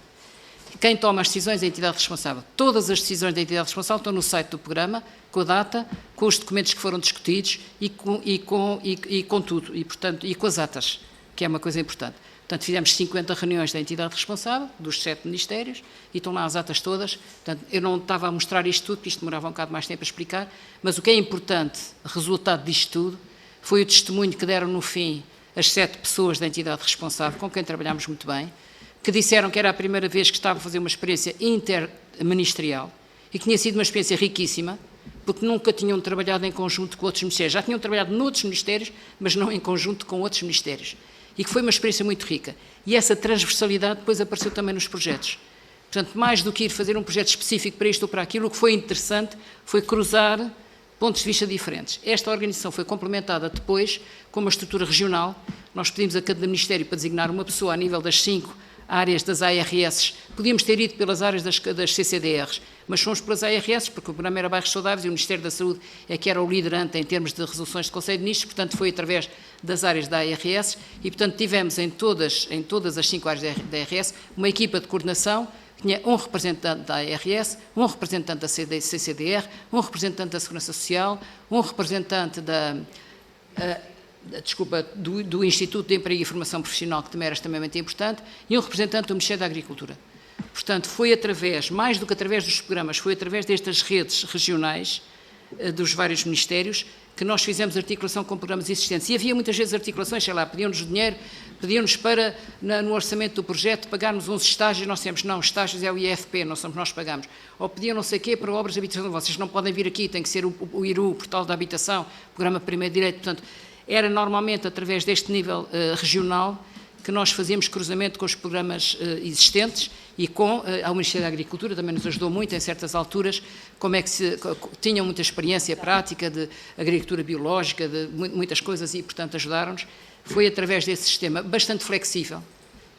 Quem toma as decisões é a entidade responsável. Todas as decisões da entidade responsável estão no site do programa, com a data, com os documentos que foram discutidos e com tudo, e, portanto, e com as atas, que é uma coisa importante. Portanto, fizemos 50 reuniões da entidade responsável, dos 7 ministérios, e estão lá as atas todas. Portanto, eu não estava a mostrar isto tudo, porque isto demorava um bocado mais tempo a explicar, mas o que é importante, resultado disto tudo, foi o testemunho que deram no fim as 7 pessoas da entidade responsável, com quem trabalhámos muito bem, que disseram que era a primeira vez que estavam a fazer uma experiência interministerial e que tinha sido uma experiência riquíssima, porque nunca tinham trabalhado em conjunto com outros ministérios. Já tinham trabalhado noutros ministérios, mas não em conjunto com outros ministérios. E que foi uma experiência muito rica. E essa transversalidade depois apareceu também nos projetos. Portanto, mais do que ir fazer um projeto específico para isto ou para aquilo, o que foi interessante foi cruzar pontos de vista diferentes. Esta organização foi complementada depois com uma estrutura regional. Nós pedimos a cada ministério para designar uma pessoa a nível das 5 áreas das ARS. Podíamos ter ido pelas áreas das CCDRs, mas fomos pelas ARS, porque o programa era Bairros Saudáveis e o Ministério da Saúde é que era o liderante em termos de resoluções de Conselho de Ministros, portanto foi através das áreas da ARS e, portanto, tivemos em todas as 5 áreas da ARS uma equipa de coordenação que tinha um representante da ARS, um representante da CCDR, um representante da Segurança Social, um representante do Instituto de Emprego e Formação Profissional, que também era extremamente importante, e um representante do Ministério da Agricultura. Portanto, foi através, mais do que através dos programas, foi através destas redes regionais dos vários ministérios que nós fizemos articulação com programas existentes. E havia muitas vezes articulações, sei lá, pediam-nos dinheiro, pediam-nos para, no orçamento do projeto, pagarmos uns estágios, nós dissemos, não, estágios é o IFP, não somos nós que pagamos. Ou pediam não sei o quê para obras de habitação, vocês não podem vir aqui, tem que ser o IRU, o Portal da Habitação, Programa Primeiro Direito, portanto, era normalmente através deste nível regional que nós fazíamos cruzamento com os programas existentes e ao Ministério da Agricultura, também nos ajudou muito em certas alturas, como é que tinham muita experiência prática de agricultura biológica, de muitas coisas e, portanto, ajudaram-nos. Foi através desse sistema bastante flexível.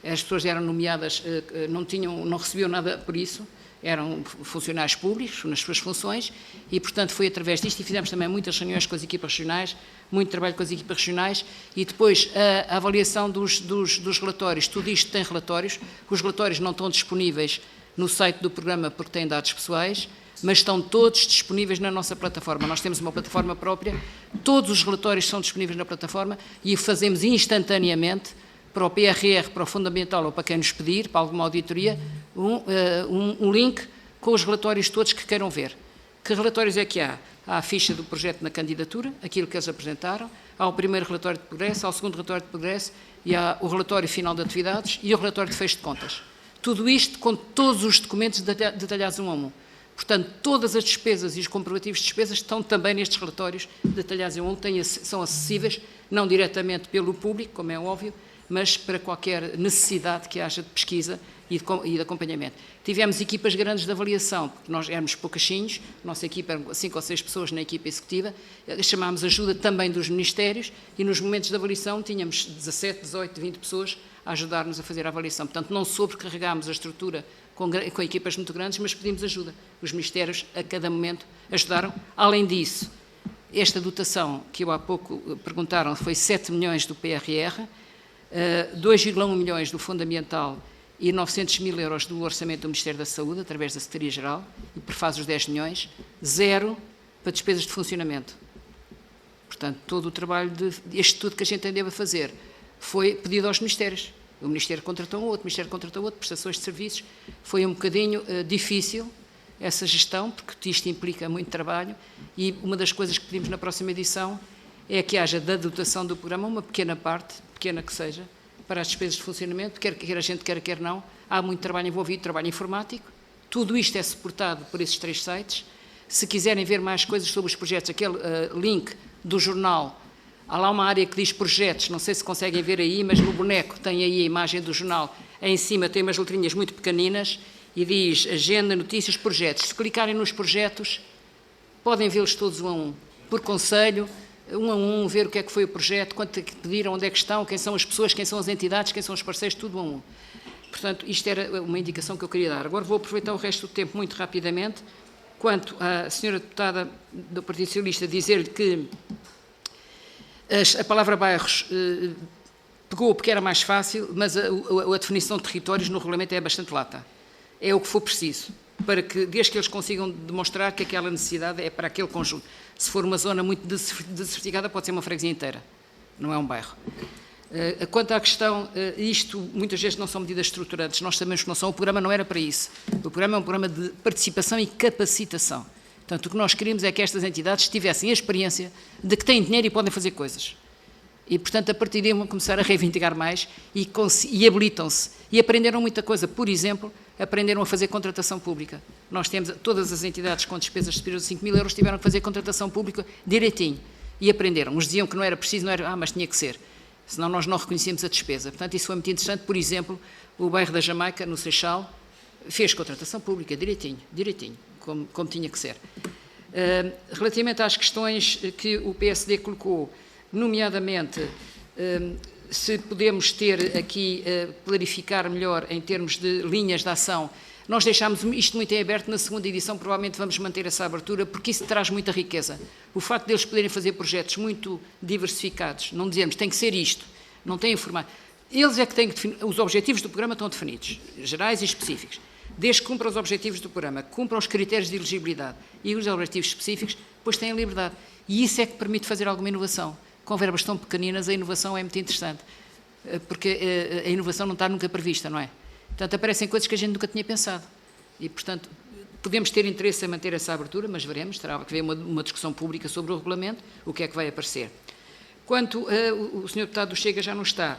As pessoas eram nomeadas, não recebiam nada por isso, eram funcionários públicos nas suas funções e, portanto, foi através disto e fizemos também muitas reuniões com as equipas regionais, muito trabalho com as equipas regionais e depois a avaliação dos relatórios. Tudo isto tem relatórios. Os relatórios não estão disponíveis no site do programa porque têm dados pessoais, mas estão todos disponíveis na nossa plataforma. Nós temos uma plataforma própria, todos os relatórios são disponíveis na plataforma e o fazemos instantaneamente para o PRR, para o Fundamental ou para quem nos pedir, para alguma auditoria, um link com os relatórios todos que queiram ver. Que relatórios é que há? Há a ficha do projeto na candidatura, aquilo que eles apresentaram, há o primeiro relatório de progresso, há o segundo relatório de progresso e há o relatório final de atividades e o relatório de fecho de contas. Tudo isto com todos os documentos detalhados um a um. Portanto, todas as despesas e os comprovativos de despesas estão também nestes relatórios detalhados um a um, são acessíveis, não diretamente pelo público, como é óbvio, mas para qualquer necessidade que haja de pesquisa e de acompanhamento. Tivemos equipas grandes de avaliação, porque nós éramos poucachinhos, a nossa equipa eram 5 ou 6 pessoas na equipa executiva, chamámos ajuda também dos ministérios e nos momentos de avaliação tínhamos 17, 18, 20 pessoas a ajudar-nos a fazer a avaliação. Portanto, não sobrecarregámos a estrutura com equipas muito grandes, mas pedimos ajuda. Os ministérios, a cada momento, ajudaram. Além disso, esta dotação que há pouco perguntaram foi 7 milhões do PRR, 2,1 milhões do Fundo Ambiental e 900 mil euros do orçamento do Ministério da Saúde, através da Secretaria-Geral, e prefaz os 10 milhões, 0 para despesas de funcionamento. Portanto, todo o trabalho este tudo que a gente andava a fazer foi pedido aos ministérios. O Ministério contratou um outro, o Ministério contratou outro, prestações de serviços. Foi um bocadinho difícil essa gestão, porque isto implica muito trabalho, e uma das coisas que pedimos na próxima edição é que haja da dotação do programa uma pequena parte, pequena que seja, para as despesas de funcionamento, quer a gente queira, quer não. Há muito trabalho envolvido, trabalho informático. Tudo isto é suportado por esses 3 sites. Se quiserem ver mais coisas sobre os projetos, aquele link do jornal, há lá uma área que diz projetos, não sei se conseguem ver aí, mas no boneco tem aí a imagem do jornal. Em cima tem umas letrinhas muito pequeninas e diz agenda, notícias, projetos. Se clicarem nos projetos, podem vê-los todos um a um, por conselho, um a um, ver o que é que foi o projeto, quanto é que pediram, onde é que estão, quem são as pessoas, quem são as entidades, quem são os parceiros, tudo um a um. Portanto, isto era uma indicação que eu queria dar. Agora vou aproveitar o resto do tempo muito rapidamente. Quanto à senhora deputada do Partido Socialista, dizer-lhe que a palavra bairros pegou porque era mais fácil, mas a definição de territórios no regulamento é bastante lata. É o que for preciso, para que, desde que eles consigam demonstrar que aquela necessidade é para aquele conjunto. Se for uma zona muito desertificada, pode ser uma freguesia inteira, não é um bairro. Quanto à questão, isto muitas vezes não são medidas estruturantes, nós sabemos que não são, o programa não era para isso. O programa é um programa de participação e capacitação. Portanto, o que nós queríamos é que estas entidades tivessem a experiência de que têm dinheiro e podem fazer coisas. E, portanto, a partir daí vão começar a reivindicar mais e habilitam-se. E aprenderam muita coisa. Por exemplo, aprenderam a fazer contratação pública. Nós temos, todas as entidades com despesas superiores a 5 mil euros tiveram que fazer contratação pública direitinho. E aprenderam. Uns diziam que não era preciso, não era, mas tinha que ser. Senão nós não reconhecíamos a despesa. Portanto, isso foi muito interessante. Por exemplo, o bairro da Jamaica, no Seixal, fez contratação pública direitinho, como tinha que ser. Relativamente às questões que o PSD colocou, nomeadamente se podemos ter aqui, clarificar melhor em termos de linhas de ação. Nós deixámos isto muito em aberto, na segunda edição provavelmente vamos manter essa abertura, porque isso traz muita riqueza. O facto de eles poderem fazer projetos muito diversificados, não dizemos tem que ser isto, não tem informar. Eles é que têm que definir, os objetivos do programa estão definidos, gerais e específicos. Desde que cumpram os objetivos do programa, cumpram os critérios de elegibilidade e os objetivos específicos, depois têm a liberdade. E isso é que permite fazer alguma inovação. Com verbas tão pequeninas, a inovação é muito interessante, porque a inovação não está nunca prevista, não é? Portanto, aparecem coisas que a gente nunca tinha pensado. E, portanto, podemos ter interesse em manter essa abertura, mas veremos, terá que haver uma discussão pública sobre o regulamento, o que é que vai aparecer. Quanto o Sr. Deputado do Chega já não está,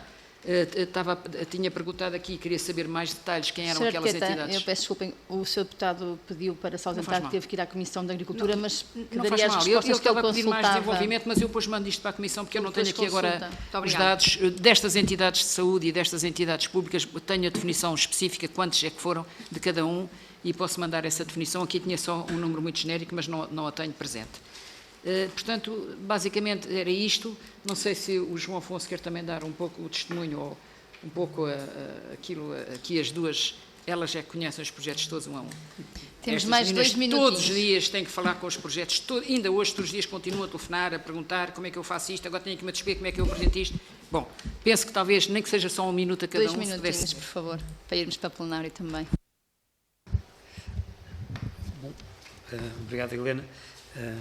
tinha perguntado aqui, queria saber mais detalhes, quem eram aquelas entidades. Eu peço desculpa, o Sr. Deputado pediu para se ausentar, que teve que ir à Comissão da Agricultura, mas que não daria faz as mal. respostas que ele estava a pedir mais consultava. desenvolvimento, mas eu depois mando isto para a Comissão, porque eu não tenho aqui agora os obrigada. dados destas entidades de saúde e destas entidades públicas, tenho a definição específica, quantos é que foram de cada um, e posso mandar essa definição. Aqui tinha só um número muito genérico, mas não a tenho presente. Portanto, basicamente era isto. Não sei se o João Afonso quer também dar um pouco o testemunho, ou um pouco aqui as duas, elas é que conhecem os projetos todos um a um. Temos Estas mais meninas 2 minutinhos. Todos os dias têm que falar com os projetos, ainda hoje, todos os dias continuam a telefonar, a perguntar como é que eu faço isto, agora tenho que me despedir, como é que eu apresento isto. Bom, penso que talvez, nem que seja só um minuto a cada 2 um. 2 minutinhos, por favor, para irmos para o plenário também. Obrigado, Helena.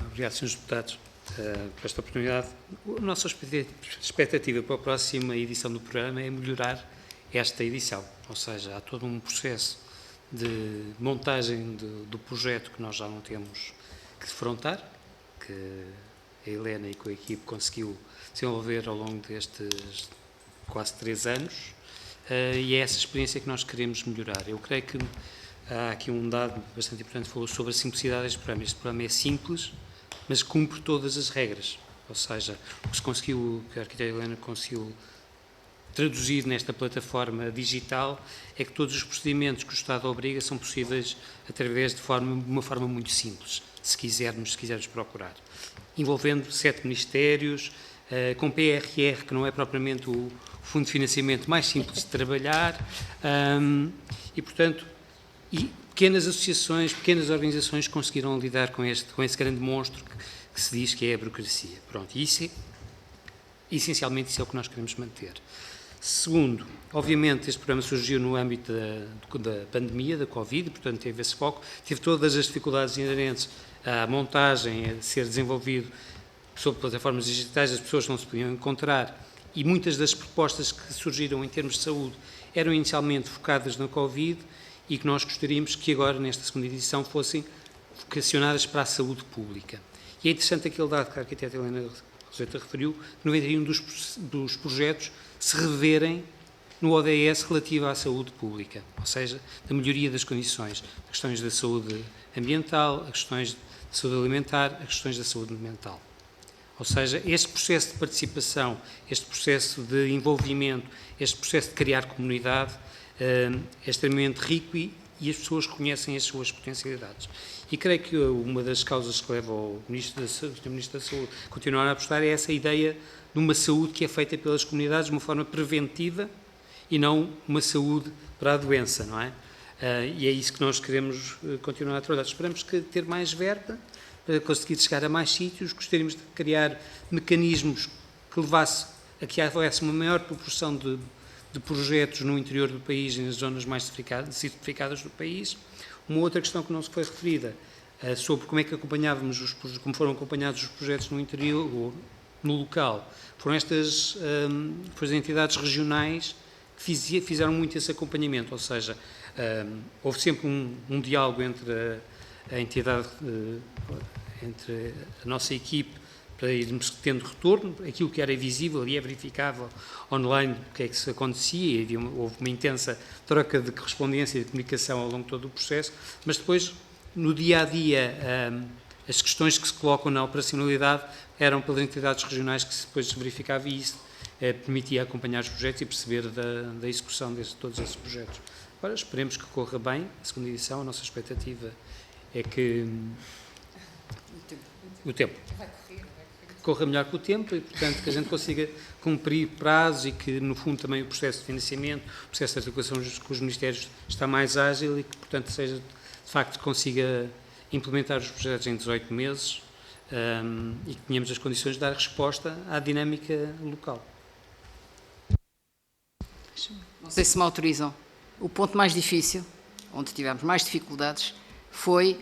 Obrigado, Srs. Deputados, por esta oportunidade. A nossa expectativa para a próxima edição do programa é melhorar esta edição, ou seja, há todo um processo de montagem do projeto que nós já não temos que defrontar, que a Helena e com a equipe conseguiu desenvolver ao longo destes quase 3 anos, e é essa experiência que nós queremos melhorar. Eu creio que há aqui um dado bastante importante, falou sobre a simplicidade deste programa. Este programa é simples, mas cumpre todas as regras. Ou seja, o que se conseguiu, que a arquiteta Helena conseguiu traduzir nesta plataforma digital, é que todos os procedimentos que o Estado obriga são possíveis através de uma forma muito simples, se quisermos procurar. Envolvendo 7 ministérios, com PRR, que não é propriamente o fundo de financiamento mais simples de trabalhar, e, portanto, pequenas associações, pequenas organizações conseguiram lidar com esse grande monstro que se diz que é a burocracia. Pronto, essencialmente isso é o que nós queremos manter. Segundo, obviamente este programa surgiu no âmbito da pandemia, da Covid, portanto teve esse foco, teve todas as dificuldades inerentes à montagem, a ser desenvolvido sobre plataformas digitais, as pessoas não se podiam encontrar, e muitas das propostas que surgiram em termos de saúde eram inicialmente focadas na Covid, e que nós gostaríamos que agora, nesta segunda edição, fossem vocacionadas para a saúde pública. E é interessante aquele dado que a arquiteta Helena Roseta referiu, que 91 dos projetos se reverem no ODS relativo à saúde pública, ou seja, da melhoria das condições, as questões da saúde ambiental, as questões de saúde alimentar, as questões da saúde mental. Ou seja, este processo de participação, este processo de envolvimento, este processo de criar comunidade, é extremamente rico e as pessoas reconhecem as suas potencialidades. E creio que uma das causas que leva o Ministro da Saúde a continuar a apostar é essa ideia de uma saúde que é feita pelas comunidades de uma forma preventiva e não uma saúde para a doença, não é? E é isso que nós queremos continuar a trabalhar. Esperamos ter mais verba para conseguir chegar a mais sítios, gostaríamos de criar mecanismos que levasse a que houvesse uma maior proporção de projetos no interior do país e nas zonas mais certificadas do país. Uma outra questão que não se foi referida sobre como é que como foram acompanhados os projetos no interior ou no local, foram estas entidades regionais que fizeram muito esse acompanhamento, ou seja, houve sempre um diálogo entre a entidade, entre a nossa equipe, para irmos tendo retorno, aquilo que era visível e é verificável online, o que é que se acontecia, e houve uma intensa troca de correspondência e de comunicação ao longo de todo o processo, mas depois, no dia-a-dia, as questões que se colocam na operacionalidade eram pelas entidades regionais que depois se verificava, e isso permitia acompanhar os projetos e perceber da execução de todos esses projetos. Agora, esperemos que corra bem a segunda edição, a nossa expectativa é que... O tempo. corra melhor com o tempo e, portanto, que a gente consiga cumprir prazos e que, no fundo, também o processo de financiamento, o processo de articulação com os ministérios está mais ágil e que, portanto, seja, de facto, consiga implementar os projetos em 18 meses e que tenhamos as condições de dar resposta à dinâmica local. Não sei se me autorizam. O ponto mais difícil, onde tivemos mais dificuldades, foi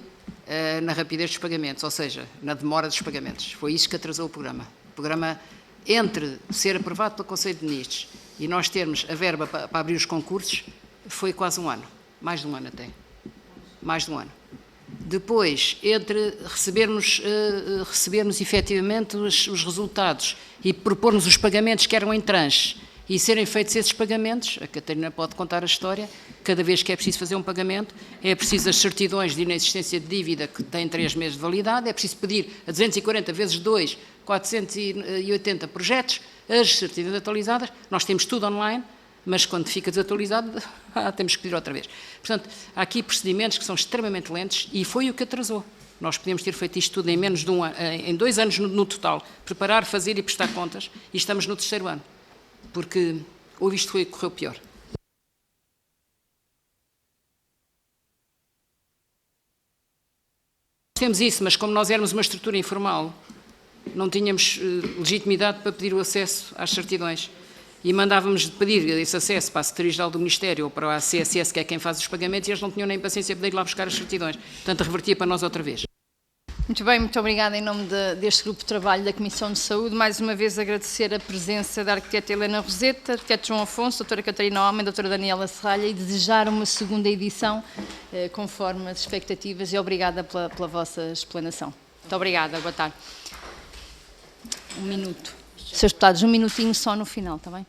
na rapidez dos pagamentos, ou seja, na demora dos pagamentos. Foi isso que atrasou o programa. O programa, entre ser aprovado pelo Conselho de Ministros e nós termos a verba para abrir os concursos, foi quase um ano. Mais de um ano até. Mais de um ano. Depois, entre recebermos efetivamente os resultados e propormos os pagamentos que eram em tranche e serem feitos esses pagamentos, a Catarina pode contar a história, cada vez que é preciso fazer um pagamento, é preciso as certidões de inexistência de dívida que têm 3 meses de validade, é preciso pedir a 240 vezes 2, 480 projetos, as certidões atualizadas, nós temos tudo online, mas quando fica desatualizado, temos que pedir outra vez. Portanto, há aqui procedimentos que são extremamente lentos e foi o que atrasou. Nós podemos ter feito isto tudo em menos de em 2 anos no total, preparar, fazer e prestar contas, e estamos no 3º ano, porque ou isto correu pior. Temos isso, mas como nós éramos uma estrutura informal, não tínhamos legitimidade para pedir o acesso às certidões. E mandávamos pedir esse acesso para a Secretaria-Geral do Ministério ou para a CSS, que é quem faz os pagamentos, e eles não tinham nem paciência para ir lá buscar as certidões. Portanto, revertia para nós outra vez. Muito bem, muito obrigada em nome deste Grupo de Trabalho da Comissão de Saúde. Mais uma vez agradecer a presença da arquiteta Helena Roseta, arquiteto João Afonso, doutora Catarina Homem, doutora Daniela Serralha, e desejar uma segunda edição conforme as expectativas, e obrigada pela vossa explanação. Muito obrigada, boa tarde. Um minuto. Senhores deputados, um minutinho só no final, está bem?